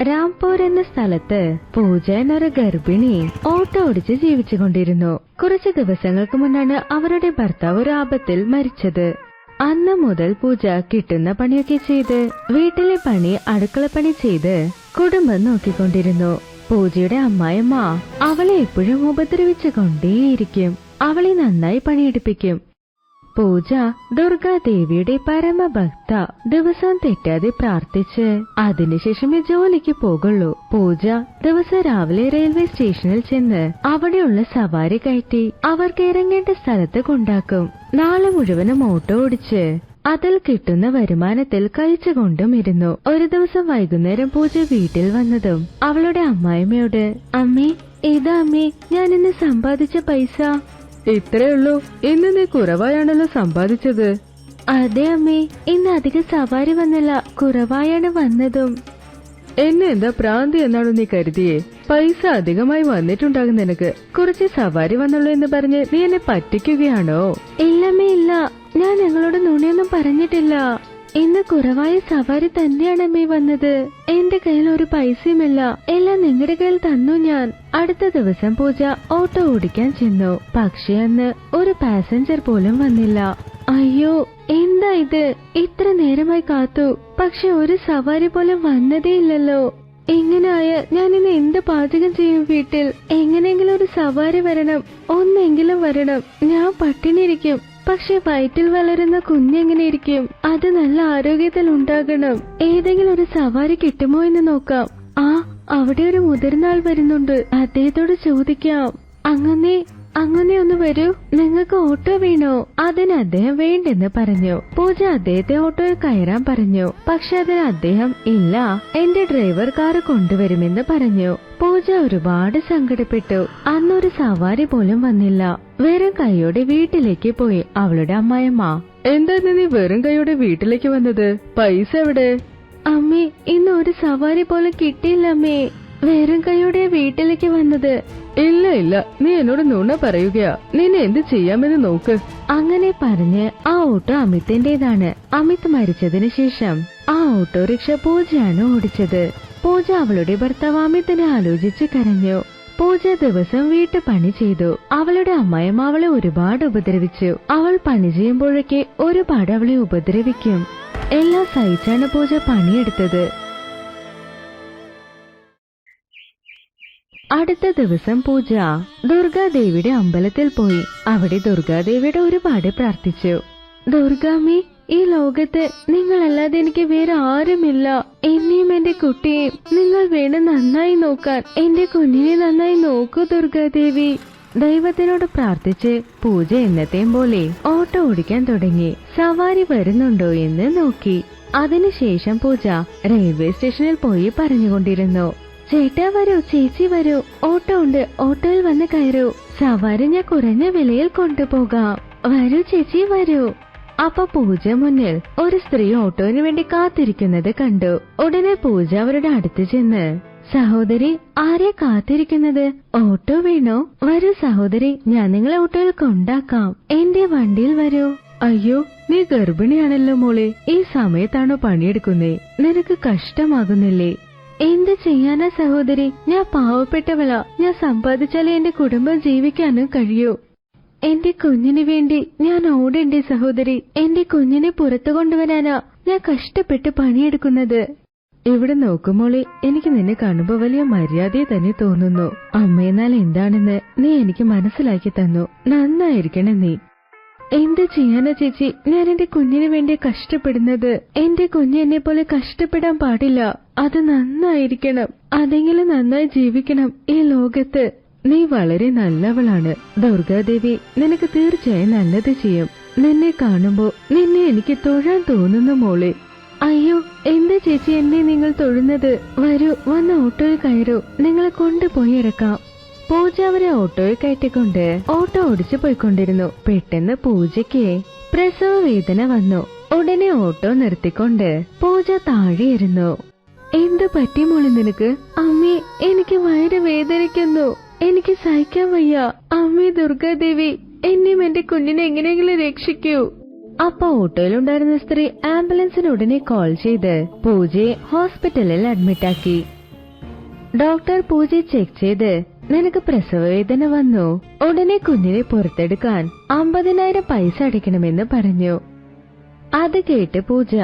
രാംപൂർ എന്ന സ്ഥലത്ത് പൂജ എന്നൊരു ഗർഭിണി ഓട്ടോ ഓടിച്ച് ജീവിച്ചുകൊണ്ടിരുന്നു. കുറച്ചു ദിവസങ്ങൾക്ക് മുന്നാണ് അവരുടെ ഭർത്താവ് ഒരു ആപത്തിൽ മരിച്ചത്. അന്ന് മുതൽ പൂജ കിട്ടുന്ന പണിയൊക്കെ ചെയ്ത് വീട്ടിലെ പണി, അടുക്കളപ്പണി ചെയ്ത് കുടുംബം നോക്കിക്കൊണ്ടിരുന്നു. പൂജയുടെ അമ്മായിയമ്മ അവളെ എപ്പോഴും ഉപദ്രവിച്ചു കൊണ്ടേയിരിക്കും. അവളെ നന്നായി പണിയെടുപ്പിക്കും. പൂജ ദുർഗാദേവിയുടെ പരമഭക്ത. ദിവസം തെറ്റാതെ പ്രാർത്ഥിച്ച് അതിനുശേഷമേ ജോലിക്ക് പോകുള്ളൂ. പൂജ ദിവസം രാവിലെ റെയിൽവേ സ്റ്റേഷനിൽ ചെന്ന് അവിടെയുള്ള സവാരി കയറ്റി അവർക്ക് ഇറങ്ങേണ്ട സ്ഥലത്ത് കൊണ്ടാക്കും. നാളെ മുഴുവനും ഓട്ടോ ഓടിച്ച് അതിൽ കിട്ടുന്ന വരുമാനത്തിൽ കഴിച്ചുകൊണ്ടും ഇരുന്നു. ഒരു ദിവസം വൈകുന്നേരം പൂജ വീട്ടിൽ വന്നതും അവളുടെ അമ്മായിമ്മയോട്, അമ്മേ, ഇതാ അമ്മേ, ഞാൻ ഇന്ന് സമ്പാദിച്ച പൈസ. ഇത്രയുള്ളൂ? ഇന്ന് നീ കുറവായാണല്ലോ സമ്പാദിച്ചത്. അതെ അമ്മേ, ഇന്ന് അധികം സവാരി വന്നില്ല, കുറവായാണ് വന്നതും. എന്നെ എന്താ പ്രാന്തി എന്നാണോ നീ കരുതിയേ? പൈസ അധികമായി വന്നിട്ടുണ്ടാകും നിനക്ക്. കുറച്ച് സവാരി വന്നുള്ളൂ എന്ന് പറഞ്ഞ് നീ എന്നെ പറ്റിക്കുകയാണോ? ഇല്ലമ്മേ, ഇല്ല, ഞാൻ ഞങ്ങളോട് നുണയൊന്നും പറഞ്ഞിട്ടില്ല. ഇന്ന് കുറവായ സവാരി തന്നെയാണ് അമ്മേ വന്നത്. എന്റെ കയ്യിൽ ഒരു പൈസയുമില്ല, എല്ലാം നിങ്ങളുടെ കയ്യിൽ തന്നു ഞാൻ. അടുത്ത ദിവസം പൂജ ഓട്ടോ ഓടിക്കാൻ ചെന്നു. പക്ഷെ അന്ന് ഒരു പാസഞ്ചർ പോലും വന്നില്ല. അയ്യോ, എന്താ ഇത്? ഇത്ര നേരമായി കാത്തു, പക്ഷെ ഒരു സവാരി പോലും വന്നതേ ഇല്ലല്ലോ. എങ്ങനെയായ ഞാൻ ഇന്ന് എന്ത് പാചകം ചെയ്യും വീട്ടിൽ? എങ്ങനെയെങ്കിലും ഒരു സവാരി വരണം, ഒന്നെങ്കിലും വരണം. ഞാൻ പട്ടിണിയിരിക്കും, പക്ഷെ വയറ്റിൽ വളരുന്ന കുഞ്ഞെങ്ങനെ ഇരിക്കും? അത് നല്ല ആരോഗ്യത്തിൽ ഉണ്ടാകണം. ഏതെങ്കിലും ഒരു സവാരി കിട്ടുമോ എന്ന് നോക്കാം. അവിടെ ഒരു മുതിർന്ന ആൾ വരുന്നുണ്ട്, അദ്ദേഹത്തോട് ചോദിക്കാം. അങ്ങനെ ഒന്ന് വരൂ, നിങ്ങൾക്ക് ഓട്ടോ വേണോ? അതിന് അദ്ദേഹം വേണ്ടെന്ന് പറഞ്ഞു. പൂജ അദ്ദേഹത്തെ ഓട്ടോയിൽ കയറാൻ പറഞ്ഞു. പക്ഷെ അതിന് അദ്ദേഹം, ഇല്ല, എന്റെ ഡ്രൈവർ കാർ കൊണ്ടുവരുമെന്ന് പറഞ്ഞു. പൂജ ഒരുപാട് സങ്കടപ്പെട്ടു. അന്നൊരു സവാരി പോലും വന്നില്ല. വെറും കൈയോടെ വീട്ടിലേക്ക് പോയി അവളുടെ അമ്മായിയമ്മ. എന്താ നീ വെറും കൈയോടെ വീട്ടിലേക്ക് വന്നത്? പൈസ എവിടെ? അമ്മേ, ഇന്ന് ഒരു സവാരി പോലും കിട്ടിയില്ല അമ്മേ. വെറും കൈയോടെ വീട്ടിലേക്ക് വന്നത്. ഇല്ല ഇല്ല, നീ എന്നോട് നുണ പറയുകയാ. നിന്നെ എന്ത് ചെയ്യാമെന്ന് നോക്ക്. അങ്ങനെ പറഞ്ഞ് ആ ഓട്ടോ അമിതിന്റേതാണ്. അമിത് മരിച്ചതിന് ശേഷം ആ ഓട്ടോറിക്ഷ പൂജയാണ് ഓടിച്ചത്. പൂജ അവളുടെ ഭർത്താവ് അമിതിനെ ആലോചിച്ച് കരഞ്ഞു. പൂജ ദിവസം വീട്ടുപണി ചെയ്തു. അവളുടെ അമ്മായിയമ്മ അവളെ ഒരുപാട് ഉപദ്രവിച്ചു. അവൾ പണി ചെയ്യുമ്പോഴൊക്കെ ഒരുപാട് അവളെ ഉപദ്രവിക്കും. എല്ലാം സഹിച്ചാണ് പൂജ പണിയെടുത്തത്. അടുത്ത ദിവസം പൂജ ദുർഗാദേവിയുടെ അമ്പലത്തിൽ പോയി. അവിടെ ദുർഗാദേവിയുടെ ഒരുപാട് പ്രാർത്ഥിച്ചു. ദുർഗാമ്മേ, ഈ ലോകത്ത് നിങ്ങളല്ലാതെ എനിക്ക് വേറെ ആരുമില്ല. എന്നെയും എന്റെ കുട്ടിയെയും നിങ്ങൾ വേണം നന്നായി നോക്കാൻ. എന്റെ കുഞ്ഞിനെ നന്നായി നോക്കൂ ദുർഗാദേവി. ദൈവത്തിനോട് പ്രാർത്ഥിച്ച് പൂജ എന്നത്തെയും പോലെ ഓട്ടോ ഓടിക്കാൻ തുടങ്ങി. സവാരി വരുന്നുണ്ടോ എന്ന് നോക്കി. അതിനുശേഷം പൂജ റെയിൽവേ സ്റ്റേഷനിൽ പോയി പറഞ്ഞുകൊണ്ടിരുന്നു, ചേട്ടാ വരൂ, ചേച്ചി വരൂ, ഓട്ടോ ഉണ്ട്, ഓട്ടോയിൽ വന്ന് കയറൂ. സവാരി ഞാൻ കുറഞ്ഞ വിലയിൽ കൊണ്ടുപോകാം. വരൂ ചേച്ചി, വരൂ. അപ്പൊ പൂജ മുന്നിൽ ഒരു സ്ത്രീ ഓട്ടോയിന് വേണ്ടി കാത്തിരിക്കുന്നത് കണ്ടു. ഉടനെ പൂജ അവരുടെ അടുത്ത് ചെന്ന്, സഹോദരി, ആരെ കാത്തിരിക്കുന്നത്? ഓട്ടോ വേണോ? വരൂ സഹോദരി, ഞാൻ നിങ്ങളെ ഓട്ടോയിൽ കൊണ്ടാക്കാം. എന്റെ വണ്ടിയിൽ വരൂ. അയ്യോ, നീ ഗർഭിണിയാണല്ലോ മോളെ. ഈ സമയത്താണോ പണിയെടുക്കുന്നേ? നിനക്ക് കഷ്ടമാകുന്നില്ലേ? എന്ത് ചെയ്യാനാ സഹോദരി, ഞാൻ പാവപ്പെട്ടവളാ. ഞാൻ സമ്പാദിച്ചാലേ എന്റെ കുടുംബം ജീവിക്കാനും കഴിയൂ. എന്റെ കുഞ്ഞിന് വേണ്ടി ഞാൻ ഓടണ്ടേ സഹോദരി? എന്റെ കുഞ്ഞിനെ പുറത്തു കൊണ്ടുവരാനാ ഞാൻ കഷ്ടപ്പെട്ട് പണിയെടുക്കുന്നത്. ഇവിടെ നോക്കുമോളെ, എനിക്ക് നിന്നെ കാണുമ്പോ വലിയ മര്യാദയെ തന്നെ തോന്നുന്നു. അമ്മയെന്നാൽ എന്താണെന്ന് നീ എനിക്ക് മനസ്സിലാക്കി തന്നു. നന്നായിരിക്കണം നീ. എന്ത് ചെയ്യാനാ ചേച്ചി, ഞാൻ എന്റെ കുഞ്ഞിന് വേണ്ടി കഷ്ടപ്പെടുന്നത്. എന്റെ കുഞ്ഞ് എന്നെ പോലെ കഷ്ടപ്പെടാൻ പാടില്ല. അത് നന്നായിരിക്കണം. അതെങ്കിലും നന്നായി ജീവിക്കണം ഈ ലോകത്ത്. നീ വളരെ നല്ലവളാണ്. ദുർഗാദേവി നിനക്ക് തീർച്ചയായും നല്ലത് ചെയ്യും. നിന്നെ കാണുമ്പോ നിന്നെ എനിക്ക് തൊഴാൻ തോന്നുന്നു മോളെ. അയ്യോ, എന്താ ചേച്ചി എന്നെ നിങ്ങൾ തൊഴുന്നത്? വരൂ, വന്ന് ഓട്ടോയിൽ കയറൂ, നിങ്ങളെ കൊണ്ടുപോയി ഇറക്കാം. പൂജ അവരെ ഓട്ടോയിൽ കയറ്റിക്കൊണ്ട് ഓട്ടോ ഓടിച്ചു പോയിക്കൊണ്ടിരുന്നു. പെട്ടെന്ന് പൂജയ്ക്ക് പ്രസവ വേദന വന്നു. ഉടനെ ഓട്ടോ നിർത്തിക്കൊണ്ട് പൂജ താഴെയിരുന്നു. എന്തു പറ്റി മോളെ നിനക്ക്? അമ്മേ, എനിക്ക് വയറ് വേദനിക്കുന്നു, എനിക്ക് സഹിക്കാൻ വയ്യ. അമ്മേ ദുർഗാദേവി, എന്നെയും എന്റെ കുഞ്ഞിനെ എങ്ങനെയെങ്കിലും രക്ഷിക്കൂ. അപ്പൊ ഓട്ടോയിലുണ്ടായിരുന്ന സ്ത്രീ ആംബുലൻസിന് ഉടനെ കോൾ ചെയ്ത് പൂജയെ ഹോസ്പിറ്റലിൽ അഡ്മിറ്റാക്കി. ഡോക്ടർ പൂജയെ ചെക്ക് ചെയ്ത് നിനക്ക് പ്രസവവേദന വന്നു, ഉടനെ കുഞ്ഞിനെ പുറത്തെടുക്കാൻ 50,000 പൈസ അടിക്കണമെന്ന് പറഞ്ഞു. അത് കേട്ട് പൂജ,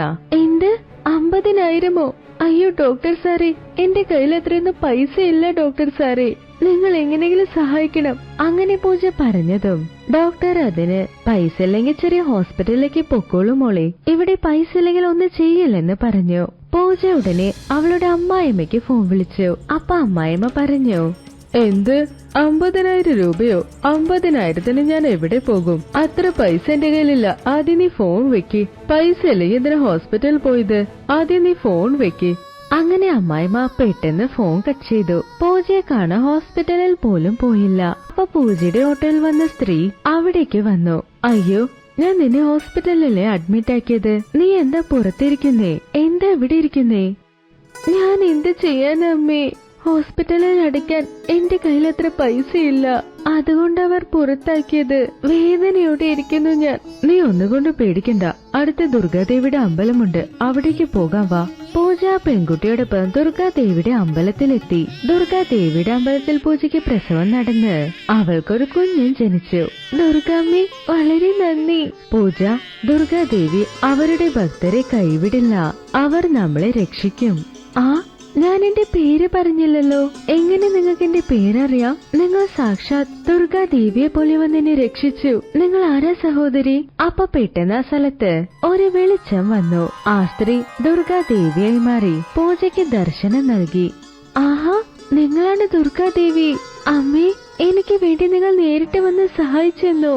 എന്ത് 50,000-മോ? അയ്യോ ഡോക്ടർ സാറേ, എന്റെ കയ്യിൽ അത്രയൊന്നും പൈസ ഇല്ല ഡോക്ടർ സാറേ, നിങ്ങൾ എങ്ങനെയെങ്കിലും സഹായിക്കണം. അങ്ങനെ പൂജ പറഞ്ഞതും ഡോക്ടർ അതിന് പൈസ ഇല്ലെങ്കിൽ ചെറിയ ഹോസ്പിറ്റലിലേക്ക് പൊക്കോളൂ മോളെ, ഇവിടെ പൈസ ഇല്ലെങ്കിൽ ഒന്നും ചെയ്യില്ലെന്ന് പറഞ്ഞു. പൂജ ഉടനെ അവളുടെ അമ്മായിമ്മയ്ക്ക് ഫോൺ വിളിച്ചു. അപ്പൊ അമ്മായിമ്മ പറഞ്ഞു, എന്ത് 50,000 രൂപയോ? 50,000-ന് ഞാൻ എവിടെ പോകും? അത്ര പൈസ എന്റെ കയ്യിലില്ല. ആദ്യം നീ ഫോൺ വെക്ക്. പൈസ ഇല്ലെങ്കിൽ എന്തിനാ ഹോസ്പിറ്റലിൽ പോയത്? ആദ്യം നീ ഫോൺ വെക്ക്. അങ്ങനെ അമ്മായിമ്മ പെട്ടെന്ന് ഫോൺ കട്ട് ചെയ്തു. പൂജയെ കാണാൻ ഹോസ്പിറ്റലിൽ പോലും പോയില്ല. അപ്പൊ പൂജയുടെ ഓട്ടോയിൽ വന്ന സ്ത്രീ അവിടേക്ക് വന്നു. അയ്യോ, ഞാൻ നിന്നെ ഹോസ്പിറ്റലിലല്ലേ അഡ്മിറ്റ് ആക്കിയത്. നീ എന്താ പുറത്തിരിക്കുന്നേ? എന്താ ഇവിടെ ഇരിക്കുന്നേ? ഞാൻ എന്ത് ചെയ്യാനമ്മേ? ഹോസ്പിറ്റലിൽ അടയ്ക്കാൻ എന്റെ കയ്യിൽ അത്ര പൈസയില്ല. അതുകൊണ്ട് അവർ പുറത്താക്കിയത്. വേദനയോടെ ഇരിക്കുന്നു ഞാൻ. നീ ഒന്നുകൊണ്ട് പേടിക്കണ്ട, അടുത്ത ദുർഗാദേവിയുടെ അമ്പലമുണ്ട്, അവിടേക്ക് പോകാൻ വാ. പൂജ പെൺകുട്ടിയോടൊപ്പം ദുർഗാദേവിയുടെ അമ്പലത്തിലെത്തി. ദുർഗാദേവിയുടെ അമ്പലത്തിൽ പൂജയ്ക്ക് പ്രസവം നടന്ന് അവൾക്കൊരു കുഞ്ഞും ജനിച്ചു. ദുർഗാമ്മേ, വളരെ നന്ദി. പൂജ, ദുർഗാദേവി അവരുടെ ഭക്തരെ കൈവിടില്ല, അവർ നമ്മളെ രക്ഷിക്കും. ഞാൻ എന്റെ പേര് പറഞ്ഞില്ലല്ലോ. എങ്ങനെ നിങ്ങൾക്ക് എന്റെ പേരറിയാം? നിങ്ങൾ സാക്ഷാത് ദുർഗാദേവിയെ പോലെ വന്ന് എന്നെ രക്ഷിച്ചു. നിങ്ങൾ ആരാ സഹോദരി? അപ്പൊ പെട്ടെന്ന് ആ സ്ഥലത്ത് ഒരു വെളിച്ചം വന്നു. ആ സ്ത്രീ ദുർഗാദേവിയായി മാറി പൂജയ്ക്ക് ദർശനം നൽകി. ആഹാ, നിങ്ങളാണ് ദുർഗാദേവി. അമ്മേ, എനിക്ക് വേണ്ടി നിങ്ങൾ നേരിട്ട് വന്ന് സഹായിച്ചെന്നോ?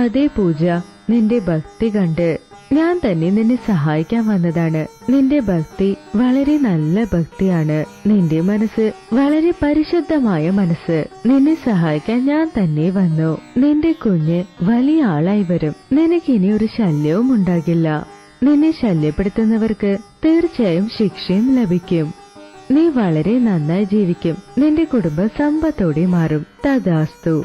അതെ പൂജ, നിന്റെ ഭക്തി കണ്ട് ഞാൻ തന്നെ നിന്നെ സഹായിക്കാൻ വന്നതാണ്. നിന്റെ ഭക്തി വളരെ നല്ല ഭക്തിയാണ്. നിന്റെ മനസ്സ് വളരെ പരിശുദ്ധമായ മനസ്സ്. നിന്നെ സഹായിക്കാൻ ഞാൻ തന്നെ വന്നു. നിന്റെ കുഞ്ഞ് വലിയ ആളായി വരും. നിനക്കിനി ഒരു ശല്യവും ഉണ്ടാകില്ല. നിന്നെ ശല്യപ്പെടുത്തുന്നവർക്ക് തീർച്ചയായും ശിക്ഷയും ലഭിക്കും. നീ വളരെ നന്നായി ജീവിക്കും. നിന്റെ കുടുംബം സമ്പത്തോടെ മാറും. തഥാസ്തു.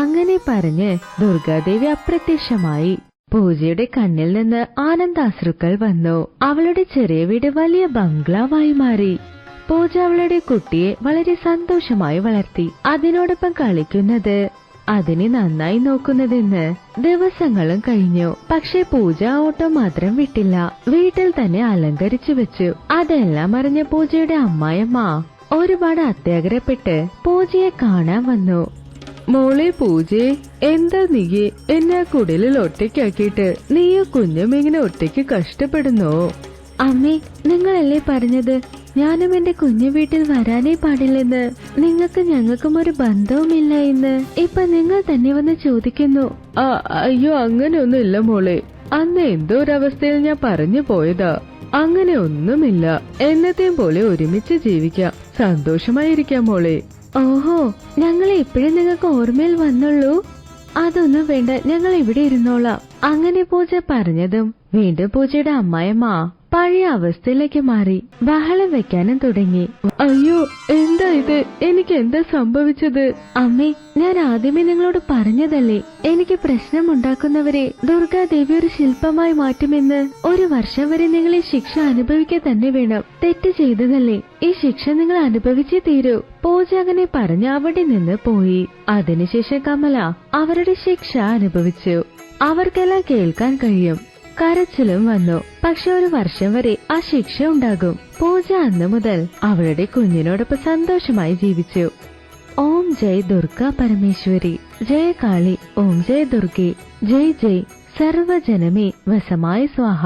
അങ്ങനെ പറഞ്ഞ് ദുർഗാദേവി അപ്രത്യക്ഷമായി. പൂജയുടെ കണ്ണിൽ നിന്ന് ആനന്ദാശ്രുക്കൾ വന്നു. അവളുടെ ചെറിയ വീട് വലിയ ബംഗ്ലാവായി മാറി. പൂജ അവളുടെ കുട്ടിയെ വളരെ സന്തോഷമായി വളർത്തി. അതിനോടൊപ്പം കളിക്കുന്നത്, അതിനെ നന്നായി നോക്കുന്നതെന്ന് ദിവസങ്ങളും കഴിഞ്ഞു. പക്ഷെ പൂജ ഓട്ടോ മാത്രം വിട്ടില്ല, വീട്ടിൽ തന്നെ അലങ്കരിച്ചു വെച്ചു. അതെല്ലാം അറിഞ്ഞ പൂജയുടെ അമ്മായിയമ്മ ഒരുപാട് അത്യാഗ്രഹപ്പെട്ട് പൂജയെ കാണാൻ വന്നു. മോളെ പൂജയെ, എന്താ നീയെ എന്നെ കുടിലിൽ ഒറ്റയ്ക്കാക്കിയിട്ട് നീയോ കുഞ്ഞും ഇങ്ങനെ ഒറ്റയ്ക്ക് കഷ്ടപ്പെടുന്നോ? അമ്മേ, നിങ്ങളല്ലേ പറഞ്ഞത് ഞാനും എന്റെ കുഞ്ഞു വീട്ടിൽ വരാനേ പാടില്ലെന്ന്? നിങ്ങൾക്ക് ഞങ്ങൾക്കും ഒരു ബന്ധവുമില്ല എന്ന് ഇപ്പൊ നിങ്ങൾ തന്നെ വന്ന് ചോദിക്കുന്നു. അയ്യോ, അങ്ങനെയൊന്നുമില്ല മോളെ. അന്ന് എന്തോ ഒരവസ്ഥയിൽ ഞാൻ പറഞ്ഞു പോയതാ. അങ്ങനെ ഒന്നുമില്ല. എന്നത്തെയും പോലെ ഒരുമിച്ച് ജീവിക്കാം, സന്തോഷമായിരിക്കാം മോളെ. ഓഹോ, ഞങ്ങളെ ഇപ്പോഴും നിങ്ങൾക്ക് ഓർമ്മയിൽ വന്നുള്ളൂ? അതൊന്നും വേണ്ട, ഞങ്ങൾ ഇവിടെ ഇരുന്നോളാം. അങ്ങനെ പൂജ പറഞ്ഞതും വീണ്ടും പൂജയുടെ അമ്മായിയമ്മ പഴയ അവസ്ഥയിലേക്ക് മാറി ബഹളം വെക്കാനും തുടങ്ങി. അയ്യോ, എന്താ ഇത്? എനിക്ക് എന്താ സംഭവിച്ചത്? അമ്മേ, ഞാൻ ആദ്യമേ നിങ്ങളോട് പറഞ്ഞതല്ലേ, എനിക്ക് പ്രശ്നമുണ്ടാക്കുന്നവരെ ദുർഗാദേവി ഒരു ശില്പമായി മാറ്റുമെന്ന്. 1 വർഷം വരെ നിങ്ങൾ ഈ ശിക്ഷ അനുഭവിക്കാൻ തന്നെ വേണം. തെറ്റ് ചെയ്തതല്ലേ, ഈ ശിക്ഷ നിങ്ങൾ അനുഭവിച്ചേ തീരൂ. പൂജ അങ്ങനെ പറഞ്ഞ് അവിടെ നിന്ന് പോയി. അതിനുശേഷം കമല അവരുടെ ശിക്ഷ അനുഭവിച്ചു. അവർക്കെല്ലാം കേൾക്കാൻ കഴിയും. കരച്ചിലും വന്നു. പക്ഷെ 1 വർഷം വരെ ആ ശിക്ഷ ഉണ്ടാകും. പൂജ അന്ന് മുതൽ അവളുടെ കുഞ്ഞിനോടൊപ്പം സന്തോഷമായി ജീവിച്ചു. ഓം ജയ് ദുർഗാ പരമേശ്വരി, ജയ കാളി, ഓം ജയ് ദുർഗെ, ജയ് ജയ് സർവജനമേ വസമായ സ്വാഹ.